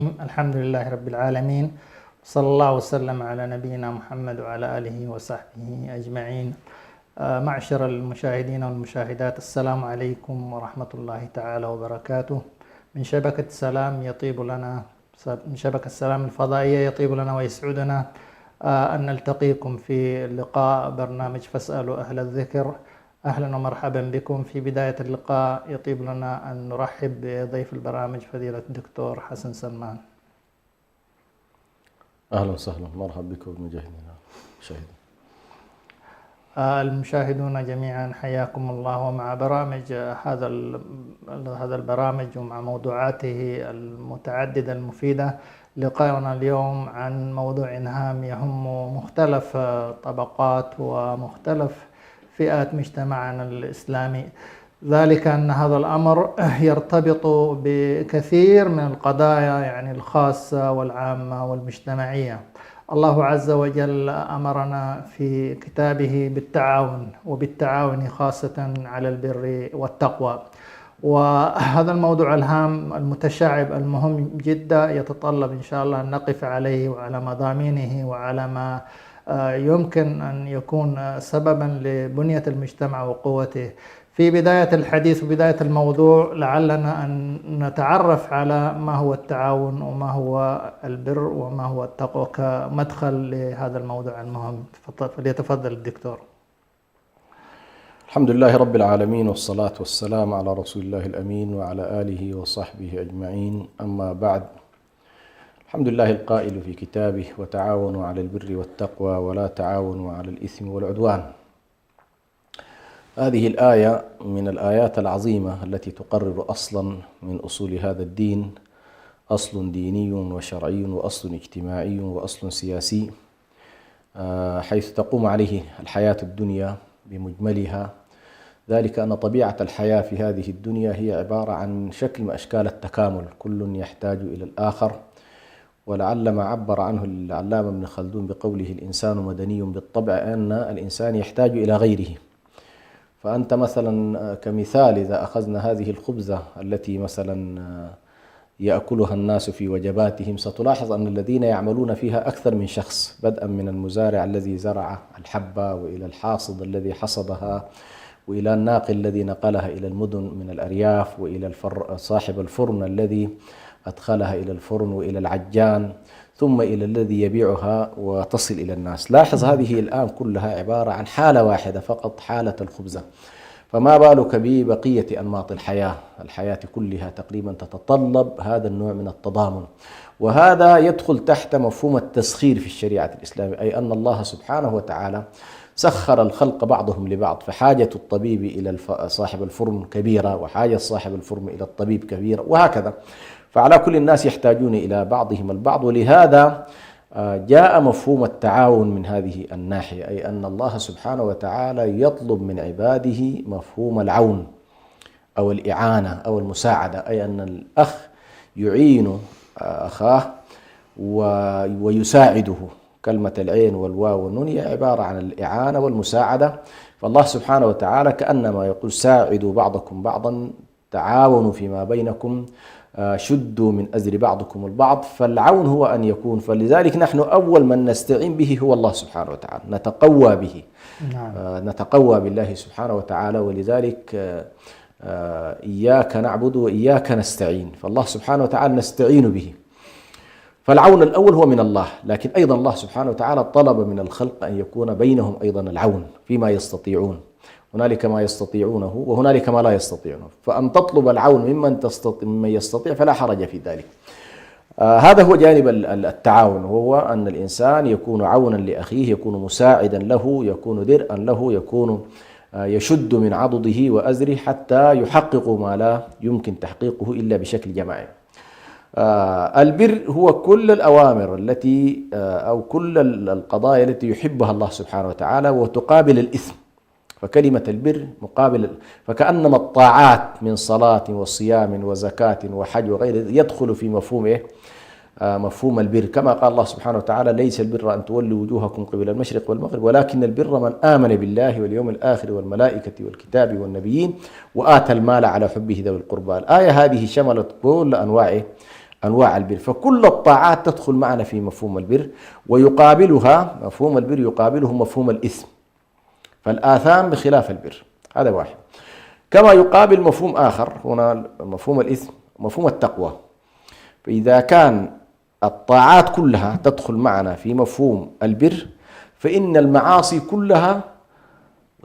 الحمد لله رب العالمين، صلى الله وسلم على نبينا محمد وعلى آله وصحبه أجمعين. معشر المشاهدين والمشاهدات، السلام عليكم ورحمة الله تعالى وبركاته. من شبكة سلام يطيب لنا من شبكة السلام الفضائية يطيب لنا ويسعدنا أن نلتقيكم في لقاء برنامج فاسألوا أهل الذكر. أهلا ومرحبا بكم. في بداية اللقاء يطيب لنا أن نرحب بضيف البرامج فضيلة الدكتور حسن سلمان. أهلا وسهلا، مرحبا بكم المشاهدين. المشاهدون جميعا حياكم الله. ومع برامج هذا البرامج ومع موضوعاته المتعددة المفيدة، لقاءنا اليوم عن موضوع هام يهم مختلف طبقات ومختلف فئات مجتمعنا الإسلامي، ذلك أن هذا الأمر يرتبط بكثير من القضايا يعني الخاصة والعامة والمجتمعية. الله عز وجل أمرنا في كتابه بالتعاون خاصة على البر والتقوى، وهذا الموضوع الهام المتشعب المهم جدا يتطلب إن شاء الله أن نقف عليه وعلى مضامينه وعلى ما يمكن أن يكون سببا لبنية المجتمع وقوته. في بداية الحديث وبداية الموضوع لعلنا أن نتعرف على ما هو التعاون وما هو البر وما هو التقوى كمدخل لهذا الموضوع المهم. فليتفضل الدكتور. الحمد لله رب العالمين، والصلاة والسلام على رسول الله الأمين وعلى آله وصحبه أجمعين. أما بعد، الحمد لله القائل في كتابه: وتعاونوا على البر والتقوى ولا تعاونوا على الإثم والعدوان. هذه الآية من الآيات العظيمة التي تقرر أصلا من أصول هذا الدين، أصل ديني وشرعي وأصل اجتماعي وأصل سياسي، حيث تقوم عليه الحياة الدنيا بمجملها. ذلك أن طبيعة الحياة في هذه الدنيا هي عبارة عن شكل من أشكال التكامل، كل يحتاج إلى الآخر. ولعل ما عبر عنه العلامة ابن خلدون بقوله: الإنسان مدني بالطبع، أن الإنسان يحتاج إلى غيره. فأنت مثلا كمثال، إذا أخذنا هذه الخبزة التي مثلا يأكلها الناس في وجباتهم، ستلاحظ أن الذين يعملون فيها أكثر من شخص، بدءا من المزارع الذي زرع الحبة، وإلى الحاصد الذي حصدها، وإلى الناقل الذي نقلها إلى المدن من الأرياف، وإلى صاحب الفرن الذي أدخلها إلى الفرن، وإلى العجان، ثم إلى الذي يبيعها وتصل إلى الناس. لاحظ هذه الآن كلها عبارة عن حالة واحدة فقط، حالة الخبزة. فما بالك ببقية أنماط الحياة كلها تقريبا تتطلب هذا النوع من التضامن. وهذا يدخل تحت مفهوم التسخير في الشريعة الإسلامية، أي أن الله سبحانه وتعالى سخر الخلق بعضهم لبعض، فحاجة الطبيب إلى صاحب الفرن كبيرة، وحاجة صاحب الفرن إلى الطبيب كبيرة، وهكذا. فعلى كل الناس يحتاجون إلى بعضهم البعض. ولهذا جاء مفهوم التعاون من هذه الناحية، أي أن الله سبحانه وتعالى يطلب من عباده مفهوم العون أو الإعانة أو المساعدة، أي أن الأخ يعين أخاه ويساعده. كلمة العين والواو والنون هي عبارة عن الإعانة والمساعدة. فالله سبحانه وتعالى كأنما يقول: ساعدوا بعضكم بعضا، تعاونوا فيما بينكم، شدوا من أزر بعضكم البعض. فالعون هو أن يكون، فلذلك نحن أول من نستعين به هو الله سبحانه وتعالى، نتقوى به. نتقوى بالله سبحانه وتعالى. ولذلك إياك نعبد وإياك نستعين، فالله سبحانه وتعالى نستعين به. فالعون الأول هو من الله، لكن أيضا الله سبحانه وتعالى طلب من الخلق أن يكون بينهم أيضا العون فيما يستطيعون. هنالك ما يستطيعونه وهنالك ما لا يستطيعونه، فأن تطلب العون ممن يستطيع فلا حرج في ذلك. هذا هو جانب التعاون، وهو أن الإنسان يكون عونا لأخيه، يكون مساعدا له، يكون درءا له، يكون يشد من عضده وأزره حتى يحقق ما لا يمكن تحقيقه إلا بشكل جماعي. البر هو كل الأوامر التي أو كل القضايا التي يحبها الله سبحانه وتعالى وتقابل الإثم. فكلمة البر مقابل، فكأنما الطاعات من صلاة وصيام وزكاة وحج وغيره يدخل في مفهوم مفهوم البر، كما قال الله سبحانه وتعالى: ليس البر أن تولوا وجوهكم قبل المشرق والمغرب، ولكن البر من آمن بالله واليوم الآخر والملائكة والكتاب والنبيين وآتى المال على حبه ذوي القربى. الآية هذه شملت كل أنواع أنواع البر، فكل الطاعات تدخل معنا في مفهوم البر، ويقابلها مفهوم البر يقابله مفهوم الإثم، فالآثام بخلاف البر، هذا واحد. كما يقابل مفهوم آخر هنا مفهوم الإثم مفهوم التقوى. فإذا كان الطاعات كلها تدخل معنا في مفهوم البر، فإن المعاصي كلها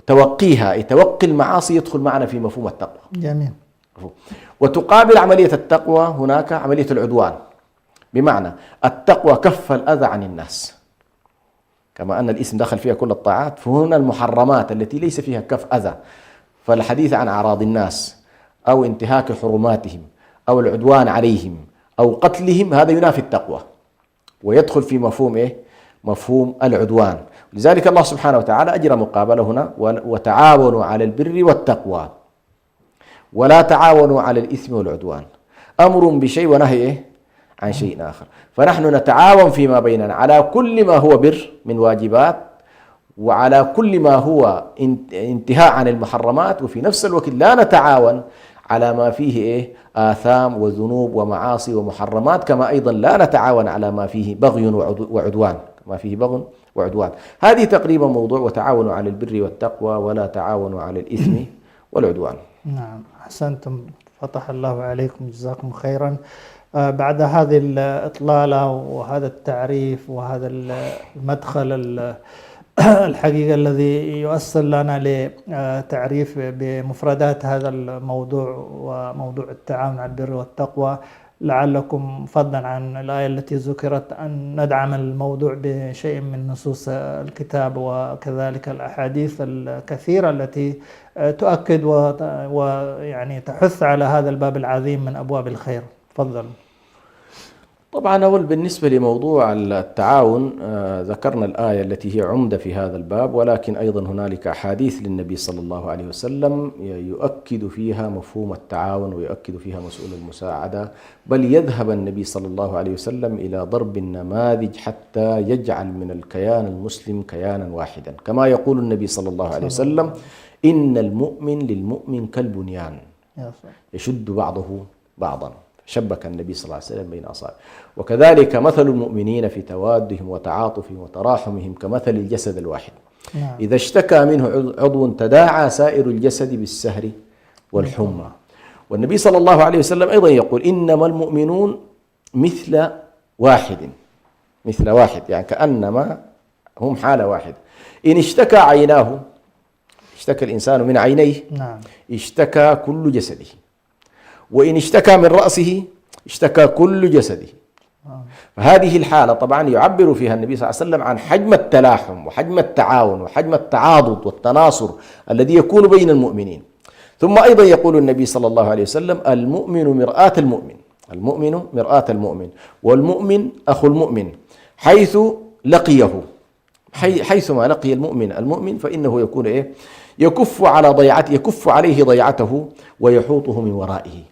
توقي المعاصي يدخل معنا في مفهوم التقوى. جميل. وتقابل عملية التقوى هناك عملية العدوان، بمعنى التقوى كف الأذى عن الناس، كما أن الإثم دخل فيها كل الطاعات، فهنا المحرمات التي ليس فيها كف أذى، فالحديث عن أعراض الناس أو انتهاك حرماتهم أو العدوان عليهم أو قتلهم، هذا ينافي التقوى ويدخل في مفهوم إيه؟ مفهوم العدوان. لذلك الله سبحانه وتعالى أجرى مقابلة هنا: وتعاونوا على البر والتقوى ولا تعاونوا على الإثم والعدوان. أمر بشيء ونهي عن شيء آخر. فنحن نتعاون فيما بيننا على كل ما هو بر من واجبات، وعلى كل ما هو انتهاء عن المحرمات، وفي نفس الوقت لا نتعاون على ما فيه آثام وذنوب ومعاصي ومحرمات، كما أيضا لا نتعاون على ما فيه بغي وعدوان، ما فيه بغي وعدوان. هذه تقريبا موضوع وتعاونوا على البر والتقوى ولا تعاونوا على الإثم والعدوان. نعم، أحسنتم، فتح الله عليكم، جزاكم خيرا. بعد هذه الإطلالة وهذا التعريف وهذا المدخل الحقيقة الذي يؤصل لنا لتعريف بمفردات هذا الموضوع وموضوع التعاون على البر والتقوى، لعلكم فضلا عن الآية التي ذكرت أن ندعم الموضوع بشيء من نصوص الكتاب وكذلك الأحاديث الكثيرة التي تؤكد ويعني تحث على هذا الباب العظيم من أبواب الخير. تفضل. طبعا أول بالنسبة لموضوع التعاون ذكرنا الآية التي هي عمدة في هذا الباب، ولكن أيضا هنالك أحاديث للنبي صلى الله عليه وسلم يؤكد فيها مفهوم التعاون ويؤكد فيها مسؤول المساعدة، بل يذهب النبي صلى الله عليه وسلم إلى ضرب النماذج حتى يجعل من الكيان المسلم كيانا واحدا، كما يقول النبي صلى الله عليه وسلم: إن المؤمن للمؤمن كالبنيان يشد بعضه بعضا. شبك النبي صلى الله عليه وسلم بين أصابعه. وكذلك مثل المؤمنين في توادهم وتعاطفهم وتراحمهم كمثل الجسد الواحد، إذا اشتكى منه عضو تداعى سائر الجسد بالسهر والحمى. والنبي صلى الله عليه وسلم أيضا يقول: إنما المؤمنون مثل واحد، يعني كأنما هم حالة واحدة. إن اشتكى عيناه، اشتكى الإنسان من عينيه، اشتكى كل جسده، وإن اشتكى من رأسه اشتكى كل جسده. فهذه الحالة طبعا يعبر فيها النبي صلى الله عليه وسلم عن حجم التلاحم وحجم التعاون وحجم التعاضد والتناصر الذي يكون بين المؤمنين. ثم أيضا يقول النبي صلى الله عليه وسلم: المؤمن مرآة المؤمن، المؤمن مرآة المؤمن، والمؤمن أخو المؤمن حيث لقيه، حيثما لقي المؤمن فإنه يكون يكف عليه ضيعته ويحوطه من ورائه.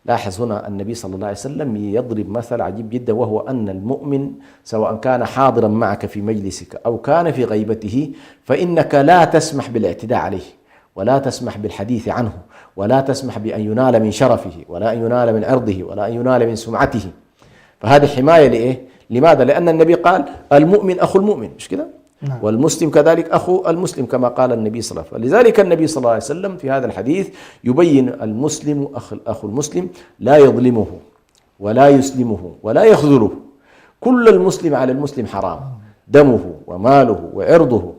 لاحظ هنا النبي صلى الله عليه وسلم يضرب مثل عجيب جدا، وهو أن المؤمن سواء كان حاضرا معك في مجلسك أو كان في غيبته، فإنك لا تسمح بالاعتداء عليه، ولا تسمح بالحديث عنه، ولا تسمح بأن ينال من شرفه، ولا أن ينال من عرضه، ولا أن ينال من سمعته. فهذه حماية لماذا؟ لأن النبي قال: المؤمن أخو المؤمن، مش كده؟ والمسلم كذلك أخو المسلم، كما قال النبي صلى الله عليه وسلم. لذلك النبي صلى الله عليه وسلم في هذا الحديث يبين: المسلم أخو المسلم لا يظلمه ولا يسلمه ولا يخذله، كل المسلم على المسلم حرام، دمه وماله وعرضه.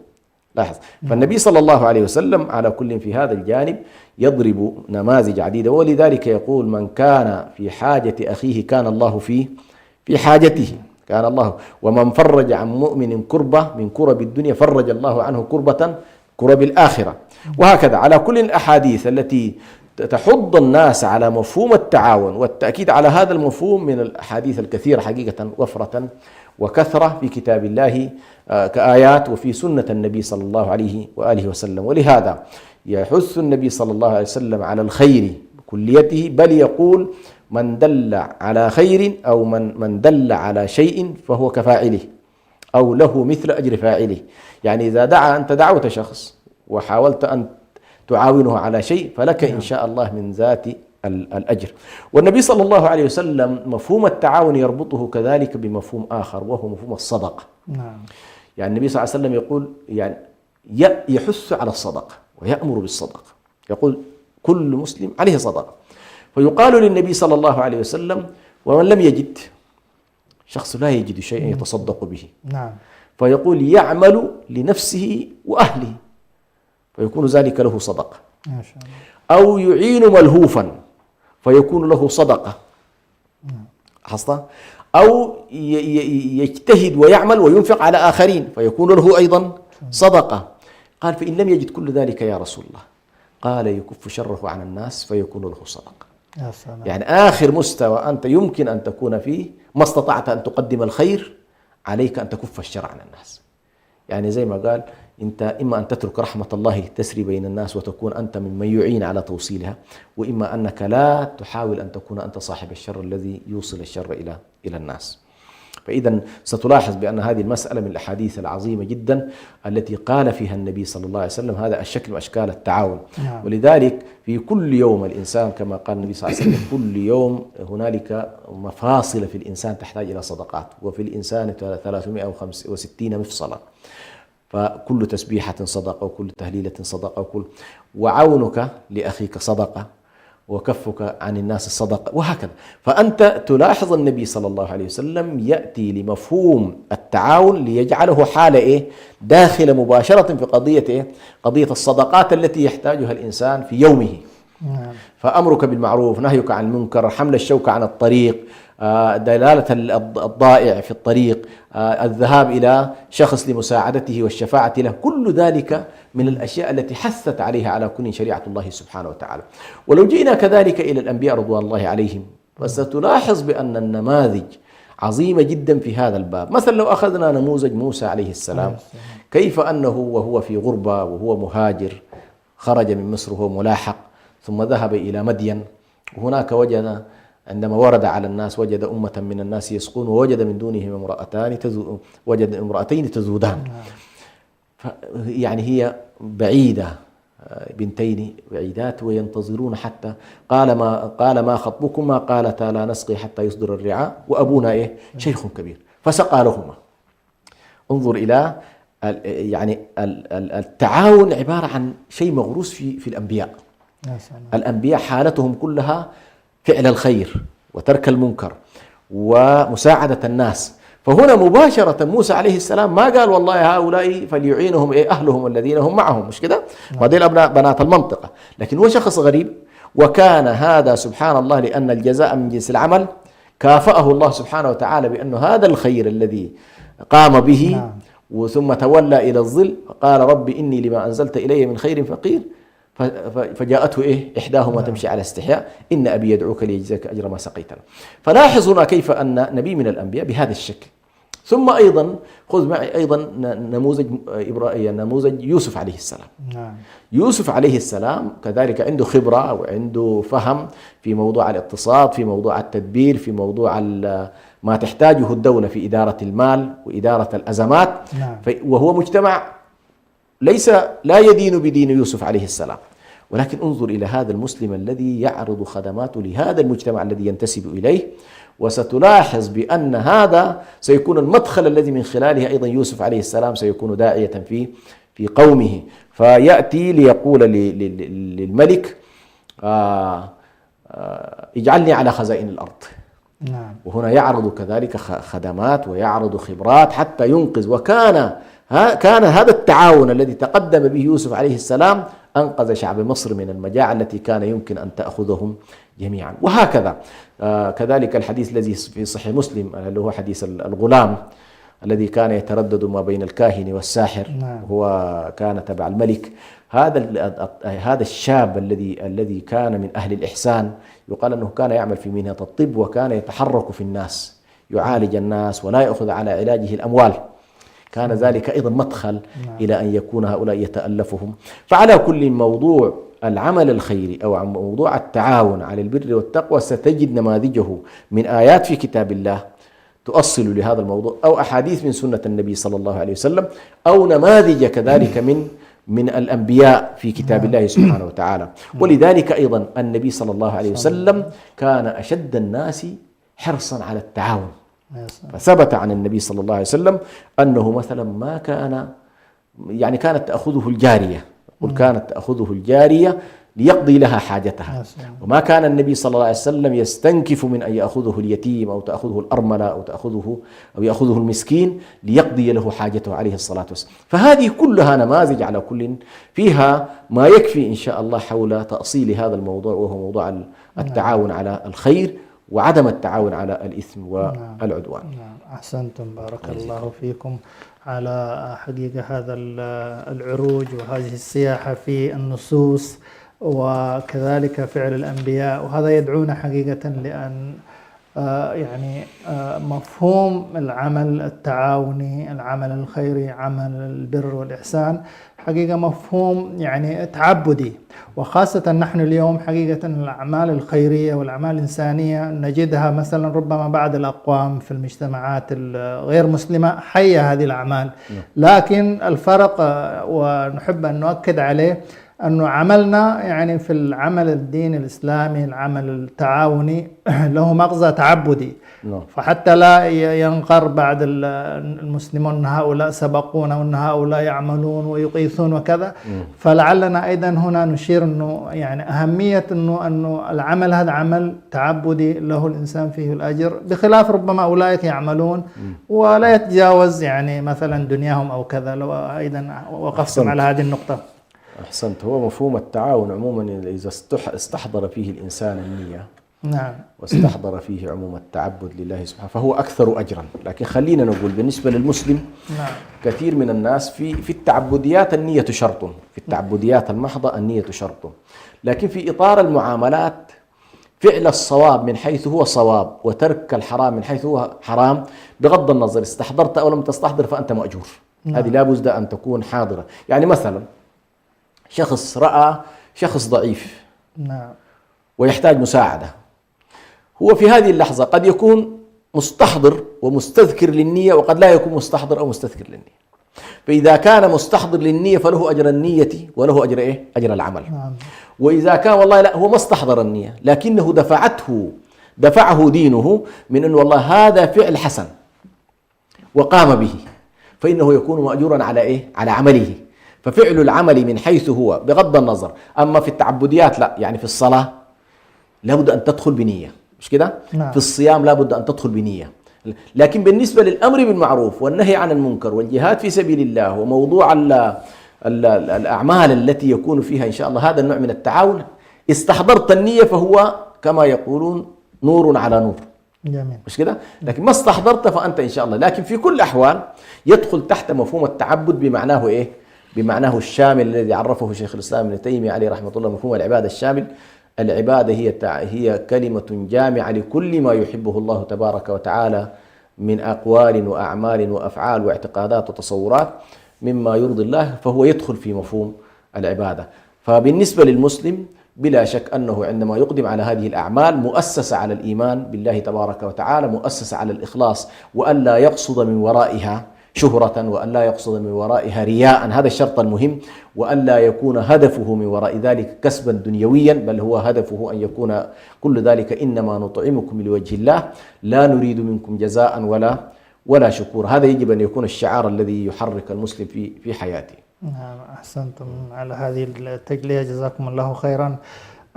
لاحظ، فالنبي صلى الله عليه وسلم على كل في هذا الجانب يضرب نماذج عديدة، ولذلك يقول: من كان في حاجة أخيه كان الله في حاجته، كان الله، ومن فرج عن مؤمن كربة من كرب الدنيا فرج الله عنه كرب الآخرة. وهكذا على كل الأحاديث التي تحض الناس على مفهوم التعاون والتأكيد على هذا المفهوم من الأحاديث الكثيرة حقيقة وفرة وكثرة في كتاب الله كآيات وفي سنة النبي صلى الله عليه وآله وسلم. ولهذا يحث النبي صلى الله عليه وسلم على الخير كليته، بل يقول: من دل على خير أو من دل على شيء فهو كفاعله أو له مثل أجر فاعله. يعني إذا أنت دعوت شخص وحاولت أن تعاونه على شيء، فلك إن شاء الله من ذات الأجر. والنبي صلى الله عليه وسلم مفهوم التعاون يربطه كذلك بمفهوم آخر وهو مفهوم الصدقة. نعم. يعني النبي صلى الله عليه وسلم يقول يعني يحث على الصدقة ويأمر بالصدقة، يقول كل مسلم عليه صدقة. فيقال للنبي صلى الله عليه وسلم ومن لم يجد، شخص لا يجد شيئا يتصدق به، نعم. فيقول يعمل لنفسه وأهله فيكون ذلك له صدقة، ما شاء الله. أو يعين ملهوفا فيكون له صدقة حصل، أو يجتهد ويعمل وينفق على آخرين فيكون له أيضا صدقة. قال فإن لم يجد كل ذلك يا رسول الله، قال يكف شره عن الناس فيكون له صدقة. يا سلام. يعني آخر مستوى أنت يمكن أن تكون فيه، ما استطعت أن تقدم الخير عليك أن تكف الشر عن الناس. يعني زي ما قال أنت إما أن تترك رحمة الله تسري بين الناس وتكون أنت ممن يعين على توصيلها، وإما أنك لا تحاول أن تكون أنت صاحب الشر الذي يوصل الشر إلى الناس. فإذا ستلاحظ بأن هذه المسألة من الأحاديث العظيمة جدا التي قال فيها النبي صلى الله عليه وسلم هذا الشكل من أشكال التعاون. نعم. ولذلك في كل يوم الإنسان كما قال النبي صلى الله عليه وسلم كل يوم هنالك مفاصل في الإنسان تحتاج إلى صدقات، وفي الإنسان 360 مفصلا، فكل تسبيحة صدقة وكل تهليلة صدقة وعونك لأخيك صدقة وكفك عن الناس الصدقة وهكذا. فأنت تلاحظ النبي صلى الله عليه وسلم يأتي لمفهوم التعاون ليجعله حالة داخل مباشرة في قضية قضية الصدقات التي يحتاجها الإنسان في يومه. فأمرك بالمعروف، نهيك عن المنكر، حمل الشوكة عن الطريق، دلالة الضائع في الطريق، الذهاب إلى شخص لمساعدته والشفاعة له، كل ذلك من الأشياء التي حثت عليها على كل شريعة الله سبحانه وتعالى. ولو جئنا كذلك إلى الأنبياء رضوان الله عليهم فستلاحظ بأن النماذج عظيمة جدا في هذا الباب. مثلا لو أخذنا نموذج موسى عليه السلام، كيف أنه وهو في غربة وهو مهاجر خرج من مصر وهو ملاحق، ثم ذهب إلى مدين، وهناك وجد عندما ورد على الناس وجد أمة من الناس يسقون ووجد من دونهم وجد امرأتين تذودان. يعني هي بعيدة، بنتين بعيدات وينتظرون حتى قال ما خطبكما قالتا لا نسقي حتى يصدر الرعاء وأبونا شيخ كبير فسقى لهما. انظر إلى يعني التعاون عبارة عن شيء مغروس في الأنبياء. الأنبياء حالتهم كلها فعل الخير وترك المنكر ومساعدة الناس. فهنا مباشرة موسى عليه السلام ما قال والله هؤلاء فليعينهم أهلهم الذين هم معهم، مش كده؟ وهذه الأبناء بنات المنطقة، لكن هو شخص غريب، وكان هذا سبحان الله لأن الجزاء من جنس العمل. كافأه الله سبحانه وتعالى بأنه هذا الخير الذي قام به وثم تولى إلى الظل فقال رب إني لما أنزلت إلي من خير فقير، فجاءته إحداهما تمشي على استحياء إن أبي يدعوك ليجزاك أجر ما سقيت له. فلاحظ هنا كيف أن نبي من الأنبياء بهذا الشكل. ثم أيضا خذ معي أيضا نموذج يوسف عليه السلام. يوسف عليه السلام كذلك عنده خبرة وعنده فهم في موضوع الاقتصاد، في موضوع التدبير، في موضوع ما تحتاجه الدولة في إدارة المال وإدارة الأزمات. وهو مجتمع لا يدين بدين يوسف عليه السلام، ولكن انظر إلى هذا المسلم الذي يعرض خدماته لهذا المجتمع الذي ينتسب إليه، وستلاحظ بأن هذا سيكون المدخل الذي من خلاله أيضا يوسف عليه السلام سيكون داعية في قومه. فيأتي ليقول للملك اجعلني على خزائن الأرض. وهنا يعرض كذلك خدمات ويعرض خبرات حتى ينقذ. كان هذا التعاون الذي تقدم به يوسف عليه السلام أنقذ شعب مصر من المجاعة التي كان يمكن أن تأخذهم جميعا. وهكذا كذلك الحديث الذي في صحيح مسلم اللي هو حديث الغلام الذي كان يتردد ما بين الكاهن والساحر، هو كان تبع الملك. هذا الشاب الذي كان من أهل الإحسان، يقال أنه كان يعمل في مهنة الطب وكان يتحرك في الناس يعالج الناس ولا يأخذ على علاجه الأموال. كان ذلك أيضا مدخل إلى أن يكون هؤلاء يتألفهم. فعلى كل موضوع العمل الخيري أو موضوع التعاون على البر والتقوى ستجد نماذجه من آيات في كتاب الله تؤصل لهذا الموضوع، أو أحاديث من سنة النبي صلى الله عليه وسلم، أو نماذج كذلك من من الأنبياء في كتاب الله سبحانه وتعالى. ولذلك أيضا النبي صلى الله عليه وسلم كان أشد الناس حرصا على التعاون. فثبت عن النبي صلى الله عليه وسلم أنه مثلا ما كان يعني كانت تأخذه الجارية، كانت تأخذه الجارية ليقضي لها حاجتها، وما كان النبي صلى الله عليه وسلم يستنكف من أن يأخذه اليتيم أو تأخذه الأرملة أو يأخذه المسكين ليقضي له حاجته عليه الصلاة والسلام. فهذه كلها نماذج على كل فيها ما يكفي إن شاء الله حول تأصيل هذا الموضوع، وهو موضوع التعاون على الخير وعدم التعاون على الإثم والعدوان. أحسنتم، بارك الله فيكم على حقيقة هذا العروج وهذه السياحة في النصوص وكذلك فعل الأنبياء، وهذا يدعونا حقيقة لأن مفهوم العمل التعاوني، العمل الخيري، عمل البر والإحسان حقيقة مفهوم تعبدي، وخاصة نحن اليوم حقيقة الأعمال الخيرية والأعمال الإنسانية نجدها مثلا ربما بعض الأقوام في المجتمعات الغير مسلمة حية هذه الأعمال، لكن الفرق ونحب أن نؤكد عليه أنه عملنا في العمل الديني الإسلامي، العمل التعاوني له مغزى تعبدي، فحتى لا ينقر بعد المسلمون أن هؤلاء سبقونا وأن هؤلاء يعملون ويقيثون وكذا. فلعلنا أيضا هنا نشير أنه أهمية أنه العمل هذا عمل تعبدي له الإنسان فيه الأجر، بخلاف ربما أولئك يعملون ولا يتجاوز مثلا دنياهم أو كذا. لو أيضا وقفتم على هذه النقطة. أحسنت. هو مفهوم التعاون عموما إذا استحضر فيه الإنسان النية، نعم، واستحضر فيه عموم التعبد لله سبحانه فهو أكثر أجرا. لكن خلينا نقول بالنسبة للمسلم، نعم، كثير من الناس في التعبديات النية شرط، في التعبديات المحضة النية شرط، لكن في إطار المعاملات فعل الصواب من حيث هو صواب وترك الحرام من حيث هو حرام، بغض النظر استحضرت أو لم تستحضر فأنت مأجور. نعم. هذه لا بد أن تكون حاضرة. مثلا شخص رأى شخص ضعيف، نعم، ويحتاج مساعدة، هو في هذه اللحظة قد يكون مستحضر ومستذكر للنية، وقد لا يكون مستحضر أو مستذكر للنية. فإذا كان مستحضر للنية فله أجر النية وله أجر أجر العمل. نعم. وإذا كان والله لا هو ما استحضر النية لكنه دفعه دينه من أنه والله هذا فعل حسن وقام به، فإنه يكون مأجورا على على عمله. ففعل العمل من حيث هو بغض النظر. أما في التعبديات لا، في الصلاة لابد أن تدخل بنية، مش كده؟ نعم. في الصيام لابد أن تدخل بنية. لكن بالنسبة للأمر بالمعروف والنهي عن المنكر والجهاد في سبيل الله وموضوع الأعمال التي يكون فيها إن شاء الله هذا النوع من التعاون، استحضرت النية فهو كما يقولون نور على نور. جميل. مش كده؟ لكن ما استحضرت فأنت إن شاء الله. لكن في كل الأحوال يدخل تحت مفهوم التعبد بمعناه بمعناه الشامل الذي عرفه شيخ الإسلام ابن تيمية عليه رحمة الله، مفهوم العبادة الشامل. العبادة هي كلمة جامعة لكل ما يحبه الله تبارك وتعالى من أقوال وأعمال وأفعال واعتقادات وتصورات مما يرضي الله، فهو يدخل في مفهوم العبادة. فبالنسبة للمسلم بلا شك أنه عندما يقدم على هذه الأعمال مؤسسة على الإيمان بالله تبارك وتعالى، مؤسسة على الإخلاص، وأن لا يقصد من ورائها شهرة، وأن لا يقصد من ورائها رياء، هذا الشرط المهم، وأن لا يكون هدفه من وراء ذلك كسبا دنيويا، بل هو هدفه أن يكون كل ذلك إنما نطعمكم لوجه الله لا نريد منكم جزاء ولا شكور. هذا يجب أن يكون الشعار الذي يحرك المسلم في حياته. نعم، أحسنتم على هذه التجلية، جزاكم الله خيرا.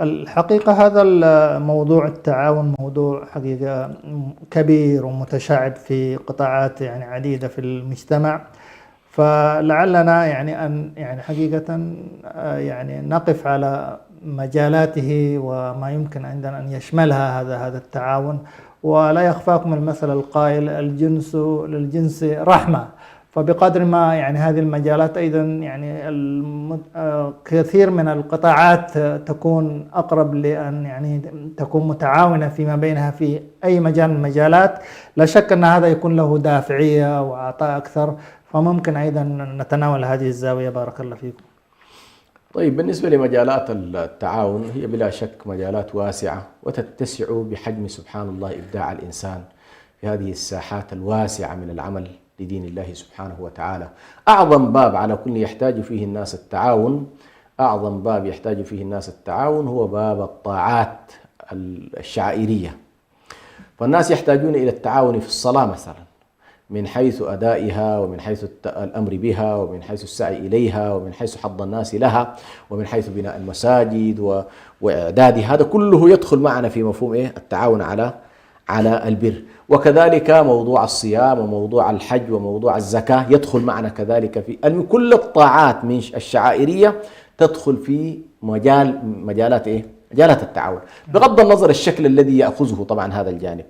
الحقيقة هذا الموضوع التعاون موضوع حقيقة كبير ومتشعب في قطاعات عديدة في المجتمع، فلعلنا أن حقيقة نقف على مجالاته وما يمكن عندنا أن يشملها هذا التعاون. ولا يخفاكم المثل القائل الجنس للجنس رحمة، فبقدر ما هذه المجالات أيضا كثير من القطاعات تكون أقرب لأن تكون متعاونة فيما بينها في أي مجال من المجالات، لا شك أن هذا يكون له دافعية وعطاء أكثر. فممكن أيضا نتناول هذه الزاوية. بارك الله فيكم. طيب، بالنسبة لمجالات التعاون هي بلا شك مجالات واسعة وتتسع بحجم سبحان الله إبداع الإنسان في هذه الساحات الواسعة من العمل لدين الله سبحانه وتعالى. أعظم باب على كل يحتاج فيه الناس التعاون، أعظم باب يحتاج فيه الناس التعاون هو باب الطاعات الشعائرية. فالناس يحتاجون إلى التعاون في الصلاة مثلا، من حيث أدائها، ومن حيث الأمر بها، ومن حيث السعي إليها، ومن حيث حض الناس لها، ومن حيث بناء المساجد وإعدادها. هذا كله يدخل معنا في مفهوم التعاون على البر. وكذلك موضوع الصيام وموضوع الحج وموضوع الزكاة يدخل معنا كذلك في كل الطاعات من الشعائرية تدخل في مجالات التعاون، بغض النظر الشكل الذي يأخذه طبعا هذا الجانب.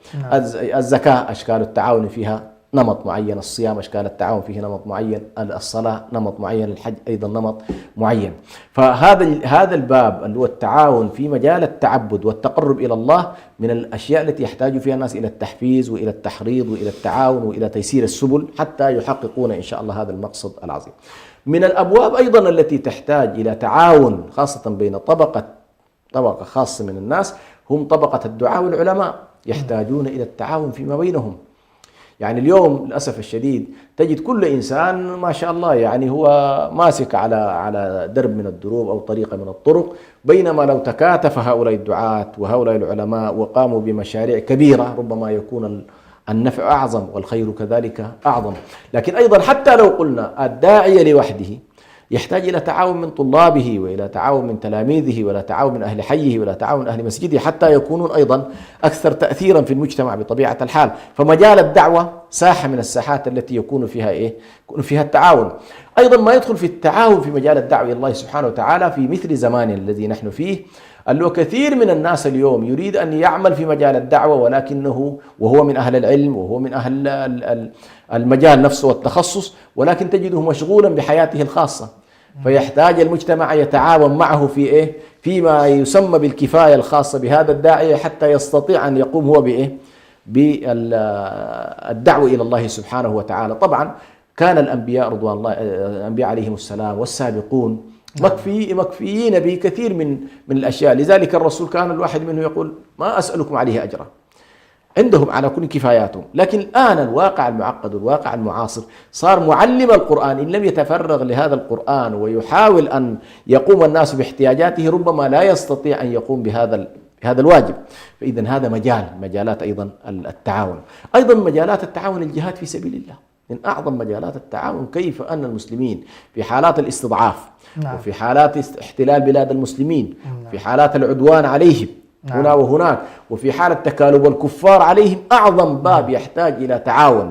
الزكاة أشكال التعاون فيها نمط معين، الصيام أشكال التعاون فيه نمط معين، الصلاة نمط معين، الحج أيضا نمط معين. فهذا الباب اللي هو التعاون في مجال التعبد والتقرب إلى الله من الأشياء التي يحتاج فيها الناس إلى التحفيز وإلى التحريض وإلى التعاون وإلى تيسير السبل حتى يحققون إن شاء الله هذا المقصد العظيم. من الأبواب أيضا التي تحتاج إلى تعاون خاصة بين طبقة خاصة من الناس، هم طبقة الدعاة والعلماء، يحتاجون إلى التعاون فيما بينهم. يعني اليوم للأسف الشديد تجد كل إنسان ما شاء الله يعني هو ماسك على درب من الدروب أو طريقة من الطرق، بينما لو تكاتف هؤلاء الدعاة وهؤلاء العلماء وقاموا بمشاريع كبيرة ربما يكون النفع أعظم والخير كذلك أعظم. لكن أيضا حتى لو قلنا الداعية لوحده يحتاج إلى تعاون من طلابه، وإلى تعاون من تلاميذه، ولا تعاون من أهل حيه، ولا تعاون من أهل مسجده، حتى يكونون أيضا أكثر تأثيرا في المجتمع بطبيعة الحال. فمجال الدعوة ساحة من الساحات التي يكون فيها التعاون. أيضا ما يدخل في التعاون في مجال الدعوة إلى الله سبحانه وتعالى في مثل زمان الذي نحن فيه، اللي كثير من الناس اليوم يريد أن يعمل في مجال الدعوة، ولكنه وهو من أهل العلم وهو من أهل المجال نفسه والتخصص، ولكن تجده مشغولا بحياته الخاصة. فيحتاج المجتمع يتعاون معه فيما يسمى بالكفاية الخاصة بهذا الداعية حتى يستطيع أن يقوم هو بالدعوة إلى الله سبحانه وتعالى. طبعا كان الأنبياء رضوان الله الأنبياء عليهم السلام والسابقون مكفيين بكثير من الأشياء. لذلك الرسول كان الواحد منه يقول ما أسألكم عليه أجرا، عندهم على كل كفاياتهم. لكن الآن الواقع المعقد والواقع المعاصر صار معلم القرآن إن لم يتفرغ لهذا القرآن ويحاول أن يقوم الناس باحتياجاته ربما لا يستطيع أن يقوم بهذا الواجب. فإذا هذا مجالات أيضا التعاون. أيضا مجالات التعاون الجهاد في سبيل الله من أعظم مجالات التعاون. كيف أن المسلمين في حالات الاستضعاف وفي حالات احتلال بلاد المسلمين وفي حالات العدوان عليهم هنا وهناك وفي حالة تكالب الكفار عليهم، أعظم باب يحتاج إلى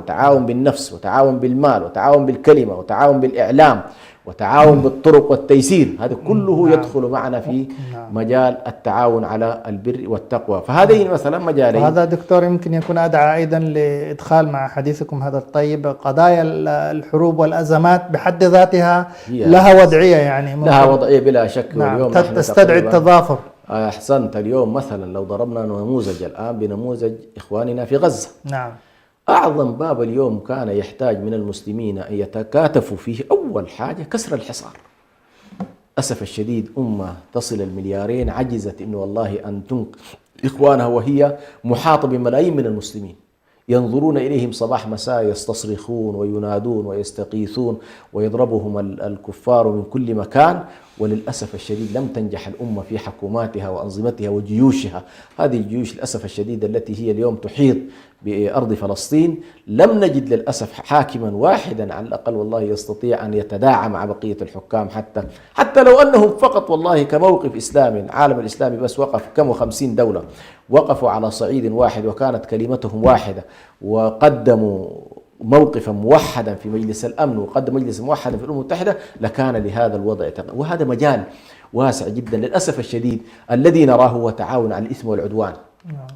تعاون بالنفس، وتعاون بالمال، وتعاون بالكلمة، وتعاون بالإعلام، وتعاون بالطرق والتيسير. هذا كله يدخل معنا في مجال التعاون على البر والتقوى. فهذين مثلا مجالين. وهذا دكتور يمكن يكون أدعى أيضا لإدخال مع حديثكم هذا الطيب قضايا الحروب والأزمات بحد ذاتها لها وضعية، يعني لها وضعية بلا شك. واليوم تستدعي التضافر. أحسنت. اليوم مثلا لو ضربنا نموذج الآن بنموذج إخواننا في غزة، نعم، أعظم باب اليوم كان يحتاج من المسلمين أن يتكاتفوا فيه أول حاجة كسر الحصار. أسف الشديد أمة تصل المليارين عجزت إنه والله أن تنقذ إخوانها وهي محاطة بملايين من المسلمين ينظرون إليهم صباح مساء يستصرخون وينادون ويستغيثون ويضربهم الكفار من كل مكان. وللأسف الشديد لم تنجح الأمة في حكوماتها وأنظمتها وجيوشها. هذه الجيوش للأسف الشديد التي هي اليوم تحيط بأرض فلسطين لم نجد للأسف حاكما واحدا على الأقل والله يستطيع أن يتداعى مع بقية الحكام، حتى لو أنهم فقط والله كموقف إسلامي. العالم الإسلامي بس وقف كم 50 دولة وقفوا على صعيد واحد وكانت كلمتهم واحدة وقدموا موقفا موحدا في مجلس الأمن وقدم مجلس موحدا في الأمم المتحدة لكان لهذا الوضع. وهذا مجال واسع جدا. للأسف الشديد الذي نراه هو تعاون على الإثم والعدوان.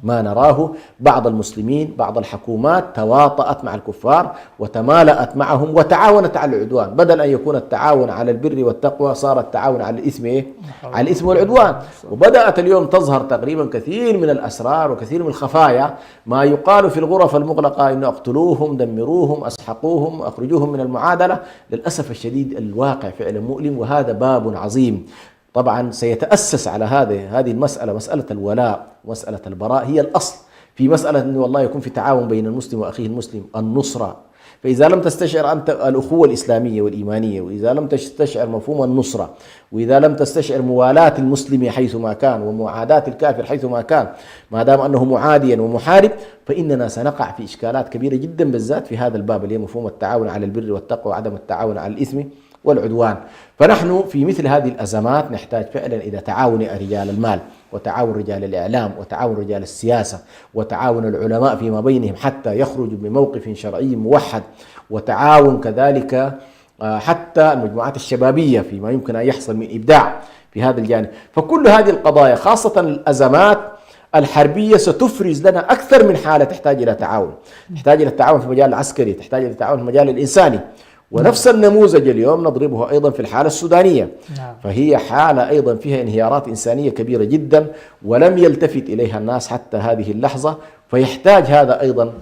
ما نراه بعض المسلمين بعض الحكومات تواطأت مع الكفار وتمالأت معهم وتعاونت على العدوان، بدل أن يكون التعاون على البر والتقوى صار التعاون على الإثم على الإثم والعدوان. وبدأت اليوم تظهر تقريبا كثير من الأسرار وكثير من الخفايا، ما يقال في الغرف المغلقة إنه اقتلوهم، دمروهم، أسحقوهم، أخرجوهم من المعادلة. للأسف الشديد الواقع فعلا مؤلم، وهذا باب عظيم. طبعا سيتأسس على هذه المسألة، مسألة الولاء ومسألة البراء هي الأصل في مسألة أنه والله يكون في تعاون بين المسلم وأخيه المسلم، النصرة. فإذا لم تستشعر أنت الأخوة الإسلامية والإيمانية، وإذا لم تستشعر مفهوم النصرة، وإذا لم تستشعر موالاة المسلم حيثما كان ومعاداة الكافر حيثما كان، ما دام أنه معاديا ومحارب، فإننا سنقع في إشكالات كبيرة جدا، بالذات في هذا الباب اللي هي مفهوم التعاون على البر والتقوى وعدم التعاون على الإثم والعدوان. فنحن في مثل هذه الأزمات نحتاج فعلا إلى تعاون رجال المال، وتعاون رجال الإعلام، وتعاون رجال السياسة، وتعاون العلماء فيما بينهم حتى يخرجوا بموقف شرعي موحد، وتعاون كذلك حتى المجموعات الشبابية فيما يمكن أن يحصل من إبداع في هذا الجانب. فكل هذه القضايا خاصة الأزمات الحربية ستفرز لنا أكثر من حالة تحتاج إلى تعاون، تحتاج إلى التعاون في المجال العسكري، تحتاج إلى التعاون في المجال الإنساني. ونفس النموذج اليوم نضربه أيضا في الحالة السودانية، فهي حالة أيضا فيها انهيارات إنسانية كبيرة جدا ولم يلتفت إليها الناس حتى هذه اللحظة. فيحتاج هذا أيضا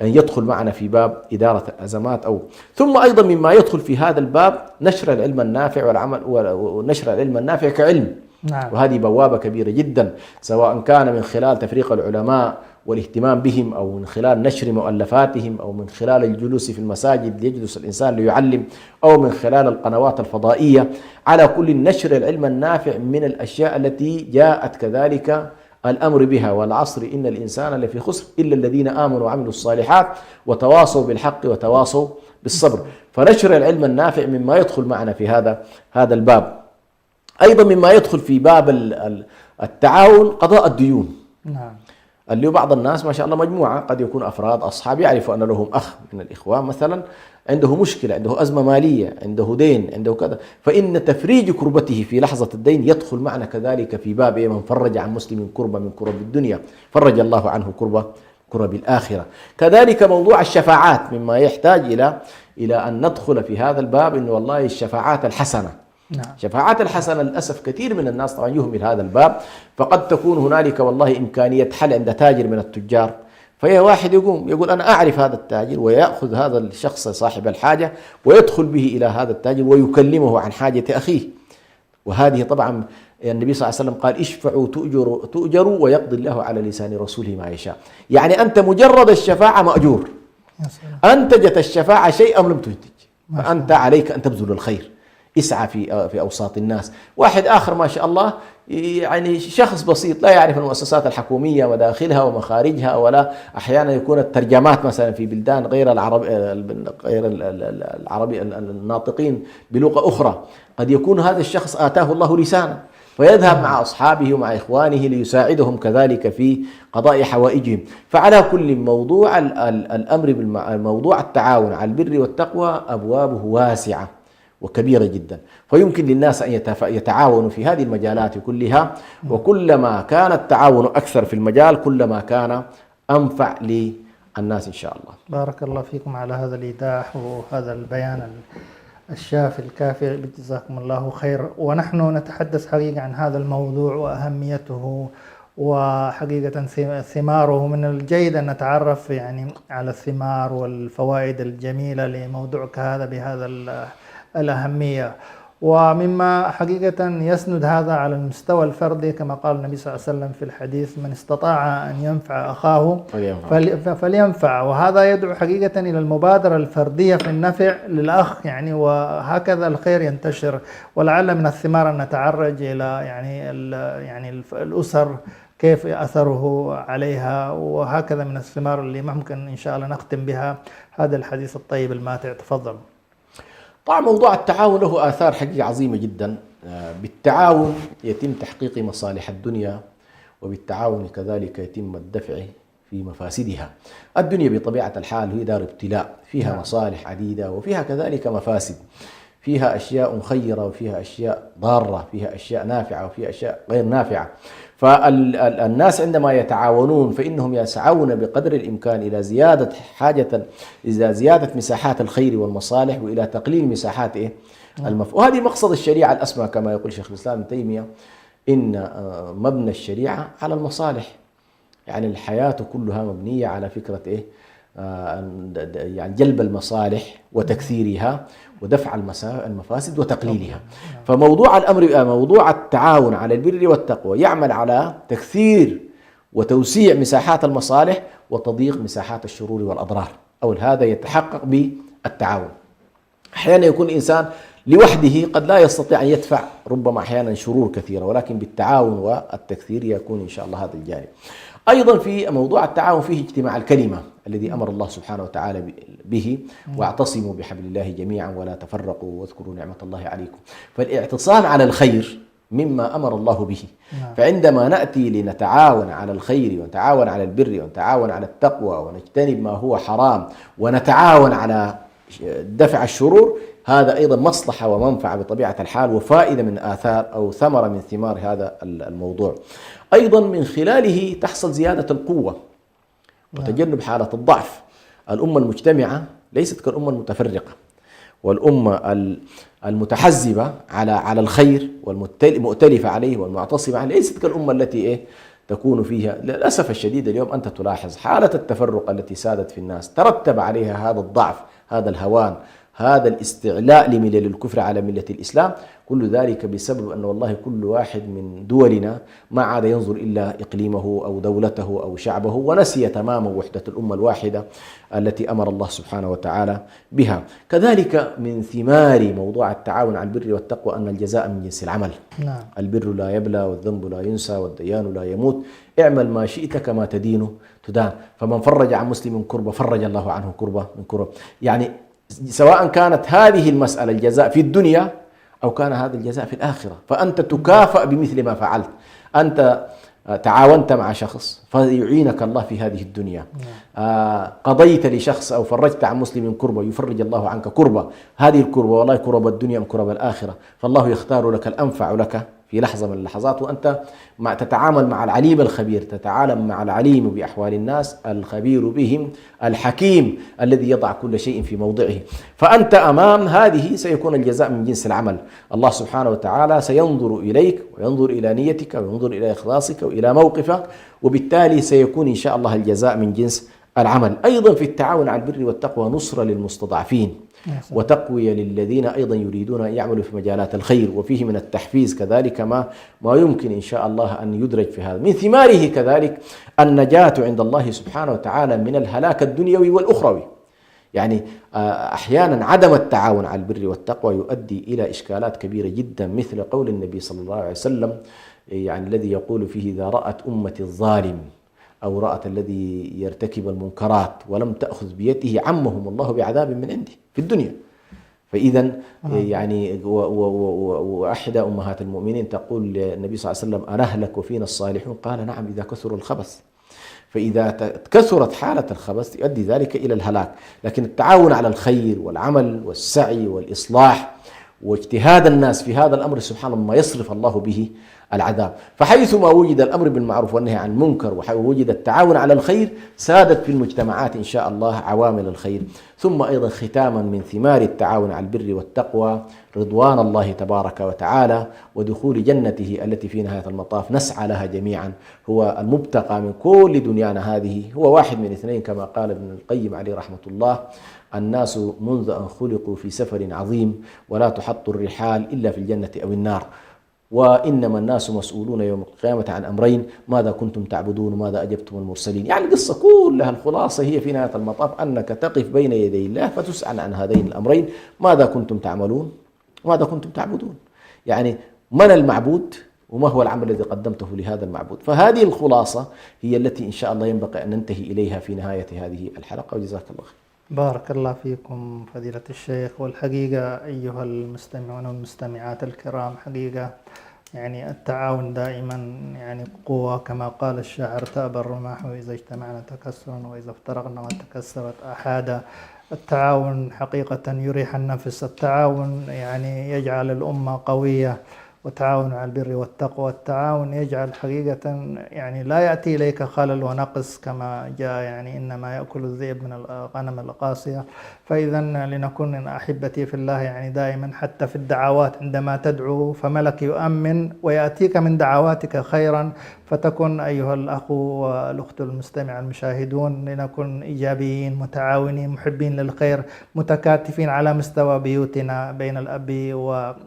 أن يدخل معنا في باب إدارة الأزمات. ثم أيضا مما يدخل في هذا الباب نشر العلم النافع والعمل، ونشر العلم النافع كعلم. وهذه بوابة كبيرة جدا، سواء كان من خلال تفريق العلماء والاهتمام بهم، أو من خلال نشر مؤلفاتهم، أو من خلال الجلوس في المساجد يجلس الإنسان ليعلم، أو من خلال القنوات الفضائية. على كل نشر العلم النافع من الأشياء التي جاءت كذلك الأمر بها، والعصر إن الإنسان لفي خسر إلا الذين آمنوا وعملوا الصالحات وتواصوا بالحق وتواصوا بالصبر. فنشر العلم النافع مما يدخل معنا في هذا الباب. أيضا مما يدخل في باب التعاون قضاء الديون. اللي بعض الناس ما شاء الله مجموعة قد يكون أفراد أصحاب يعرفوا أن لهم أخ من الإخوان مثلا عنده مشكلة، عنده أزمة مالية، عنده دين، عنده كذا، فإن تفريج كربته في لحظة الدين يدخل معنا كذلك في باب من فرج عن مسلم كربة من كرب الدنيا فرج الله عنه كرب الآخرة. كذلك موضوع الشفاعات مما يحتاج إلى أن ندخل في هذا الباب، إنه والله الشفاعات الحسنة. شفاعات الحسنة للأسف كثير من الناس طبعا يهمل هذا الباب، فقد تكون هنالك والله إمكانية حل عند تاجر من التجار، فهي واحد يقول أنا أعرف هذا التاجر، ويأخذ هذا الشخص صاحب الحاجة ويدخل به إلى هذا التاجر ويكلمه عن حاجة أخيه. وهذه طبعا النبي صلى الله عليه وسلم قال اشفعوا تؤجروا ويقضي الله على لسان رسوله ما يشاء. يعني أنت مجرد الشفاعة مأجور، أنتجت الشفاعة شيء أم لم تنتج، فأنت عليك أن تبذل الخير، اسعى في أوساط الناس. واحد آخر ما شاء الله يعني شخص بسيط لا يعرف المؤسسات الحكومية مداخلها ومخارجها، ولا أحيانا يكون الترجمات مثلا في بلدان غير العربي الناطقين بلغة أخرى، قد يكون هذا الشخص آتاه الله لسانا فيذهب مع أصحابه ومع إخوانه ليساعدهم كذلك في قضاء حوائجهم. فعلى كل موضوع الأمر موضوع التعاون على البر والتقوى أبوابه واسعة وكبيرة جدا، فيمكن للناس أن يتعاونوا في هذه المجالات كلها، وكلما كان التعاون أكثر في المجال كلما كان أنفع للناس إن شاء الله. بارك الله فيكم على هذا الإيضاح وهذا البيان الشافي الكافي، جزاكم الله خير. ونحن نتحدث حقيقة عن هذا الموضوع وأهميته وحقيقة ثماره. من الجيد أن نتعرف يعني على الثمار والفوائد الجميلة لموضوعك هذا بهذا الأهمية، ومما حقيقة يسند هذا على المستوى الفردي كما قال النبي صلى الله عليه وسلم في الحديث من استطاع أن ينفع أخاه فلينفع. وهذا يدعو حقيقة إلى المبادرة الفردية في النفع للأخ يعني، وهكذا الخير ينتشر. ولعل من الثمار أن نتعرج إلى يعني الأسر كيف أثره عليها، وهكذا من الثمار اللي ممكن إن شاء الله نختم بها هذا الحديث الطيب الماتع. تفضل. طبعا موضوع التعاون له آثار حقيقة عظيمة جدا. بالتعاون يتم تحقيق مصالح الدنيا، وبالتعاون كذلك يتم الدفع في مفاسدها. الدنيا بطبيعة الحال هي دار ابتلاء، فيها مصالح عديدة وفيها كذلك مفاسد، فيها أشياء مخيرة وفيها أشياء ضارة، فيها أشياء نافعة وفيها أشياء غير نافعة. فالناس عندما يتعاونون فإنهم يسعون بقدر الإمكان إلى زيادة مساحات الخير والمصالح، وإلى تقليل مساحات وهذه مقصد الشريعة الأسمى كما يقول شيخ الإسلام ابن تيمية، إن مبنى الشريعة على المصالح. يعني الحياة كلها مبنية على فكرة يعني جلب المصالح وتكثيرها ودفع المفاسد وتقليلها. فموضوع موضوع التعاون على البر والتقوى يعمل على تكثير وتوسيع مساحات المصالح وتضييق مساحات الشرور والأضرار، أو هذا يتحقق بالتعاون. أحيانا يكون الإنسان لوحده قد لا يستطيع أن يدفع ربما أحيانا شرور كثيرة، ولكن بالتعاون والتكثير يكون إن شاء الله هذا الجانب. أيضا في موضوع التعاون فيه اجتماع الكلمة الذي أمر الله سبحانه وتعالى به: واعتصموا بحبل الله جميعا ولا تفرقوا واذكروا نعمة الله عليكم. فالاعتصام على الخير مما أمر الله به. فعندما نأتي لنتعاون على الخير ونتعاون على البر ونتعاون على التقوى ونجتنب ما هو حرام ونتعاون على دفع الشرور، هذا أيضا مصلحة ومنفعة بطبيعة الحال وفائدة من آثار أو ثمرة من ثمار هذا الموضوع. أيضا من خلاله تحصل زيادة القوة وتجنب حالة الضعف. الأمة المجتمعة ليست كالأمة المتفرقة، والأمة المتحزبة على الخير والمؤتلفة عليه والمعتصمة عليه ليست كالأمة التي تكون فيها. للأسف الشديد اليوم أنت تلاحظ حالة التفرق التي سادت في الناس ترتب عليها هذا الضعف، هذا الهوان، هذا الاستعلاء لملل الكفر على ملة الإسلام. كل ذلك بسبب أن والله كل واحد من دولنا ما عاد ينظر إلا إقليمه أو دولته أو شعبه، ونسي تماما وحدة الأمة الواحدة التي أمر الله سبحانه وتعالى بها. كذلك من ثمار موضوع التعاون على البر والتقوى أن الجزاء من جنس العمل. البر لا يبلى والذنب لا ينسى والديان لا يموت. اعمل ما شئت كما تدين تدان. فمن فرج عن مسلم كربة فرج الله عنه كربة من كرب. يعني سواء كانت هذه المسألة الجزاء في الدنيا أو كان هذا الجزاء في الآخرة، فأنت تكافأ بمثل ما فعلت. أنت تعاونت مع شخص فيعينك الله في هذه الدنيا، قضيت لشخص أو فرجت عن مسلم كربة يفرج الله عنك كربة. هذه الكربة والله كرب الدنيا أم كرب الآخرة، فالله يختار لك الأنفع لك في لحظة من اللحظات، وأنت تتعامل مع العليم الخبير، تتعامل مع العليم بأحوال الناس الخبير بهم الحكيم الذي يضع كل شيء في موضعه. فأنت أمام هذه سيكون الجزاء من جنس العمل. الله سبحانه وتعالى سينظر إليك وينظر إلى نيتك وينظر إلى إخلاصك وإلى موقفك، وبالتالي سيكون إن شاء الله الجزاء من جنس العمل. أيضا في التعاون على البر والتقوى نصرة للمستضعفين وتقوية للذين أيضا يريدون أن يعملوا في مجالات الخير، وفيه من التحفيز كذلك ما يمكن إن شاء الله أن يدرج في هذا. من ثماره كذلك النجاة عند الله سبحانه وتعالى من الهلاك الدنيوي والأخروي. يعني أحيانا عدم التعاون على البر والتقوى يؤدي إلى إشكالات كبيرة جدا، مثل قول النبي صلى الله عليه وسلم يعني الذي يقول فيه: إذا رأت أمتي الظالم أو رأت الذي يرتكب المنكرات ولم تأخذ بيده عمهم الله بعذاب من عنده في الدنيا. فإذا يعني وأحدى أمهات المؤمنين تقول للنبي صلى الله عليه وسلم: أنهلك وفينا الصالحون؟ قال: نعم، إذا كثر الخبث. فإذا كثرت حالة الخبث يؤدي ذلك إلى الهلاك. لكن التعاون على الخير والعمل والسعي والإصلاح واجتهاد الناس في هذا الأمر سبحان الله ما يصرف الله به العذاب. فحيثما وجد الأمر بالمعروف والنهي عن المنكر ووجد التعاون على الخير سادت في المجتمعات إن شاء الله عوامل الخير. ثم أيضا ختاما من ثمار التعاون على البر والتقوى رضوان الله تبارك وتعالى ودخول جنته التي في نهاية المطاف نسعى لها جميعا. هو المبتغى من كل دنيانا هذه هو واحد من اثنين كما قال ابن القيم عليه رحمة الله: الناس منذ أن خلقوا في سفر عظيم ولا تحط الرحال إلا في الجنة أو النار، وإنما الناس مسؤولون يوم القيامة عن أمرين: ماذا كنتم تعبدون وماذا أجبتم المرسلين. يعني القصة كلها الخلاصة هي في نهاية المطاف أنك تقف بين يدي الله فتسأل عن هذين الأمرين: ماذا كنتم تعملون وماذا كنتم تعبدون. يعني من المعبود وما هو العمل الذي قدمته لهذا المعبود. فهذه الخلاصة هي التي إن شاء الله ينبغي أن ننتهي إليها في نهاية هذه الحلقة، وجزاك الله خير. بارك الله فيكم فضيلة الشيخ. والحقيقة أيها المستمعون والمستمعات الكرام، حقيقة يعني التعاون دائما يعني قوة، كما قال الشاعر: تأبى الرماح وإذا اجتمعنا تكسرا وإذا افترقنا وتكسرت أحادا. التعاون حقيقة يريح النفس، التعاون يعني يجعل الأمة قوية، والتعاون على البر والتقوى، التعاون يجعل حقيقة يعني لا يأتي إليك خلل ونقص كما جاء، يعني إنما يأكل الذئب من الغنم القاسية. فإذا لنكون أحبتي في الله يعني دائما حتى في الدعوات عندما تدعو فملك يؤمن ويأتيك من دعواتك خيرا، فتكن أيها الأخ والأخت المستمع المشاهدون لنكن إيجابيين متعاونين محبين للخير متكاتفين على مستوى بيوتنا بين الأب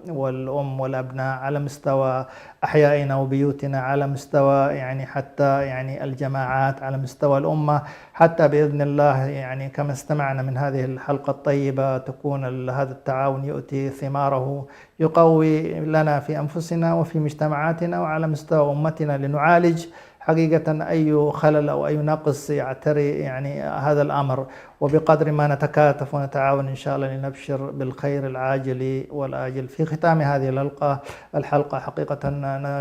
والأم والأبناء، على مستوى أحيائنا وبيوتنا، على مستوى يعني حتى يعني الجماعات، على مستوى الأمة، حتى بإذن الله يعني كما استمعنا من هذه الحلقة الطيبة تكون هذا التعاون يؤتي ثماره، يقوي لنا في أنفسنا وفي مجتمعاتنا وعلى مستوى أمتنا، لنعالج حقيقة أي خلل أو أي نقص يعتري يعني هذا الأمر. وبقدر ما نتكاتف ونتعاون إن شاء الله لنبشر بالخير العاجل والآجل. في ختام هذه الحلقة حقيقة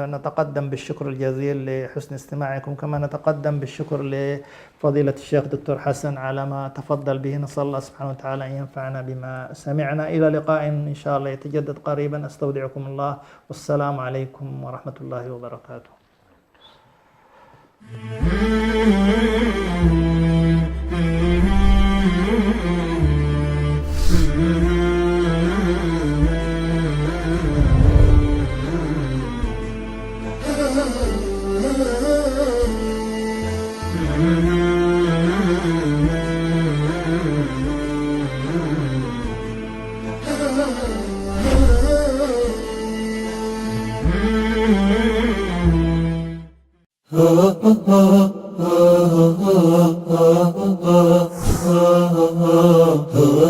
نتقدم بالشكر الجزيل لحسن استماعكم، كما نتقدم بالشكر لفضيلة الشيخ دكتور حسن على ما تفضل به. نسأل الله سبحانه وتعالى أن ينفعنا بما سمعنا. إلى لقاء إن شاء الله يتجدد قريبا، أستودعكم الله، والسلام عليكم ورحمة الله وبركاته. Oh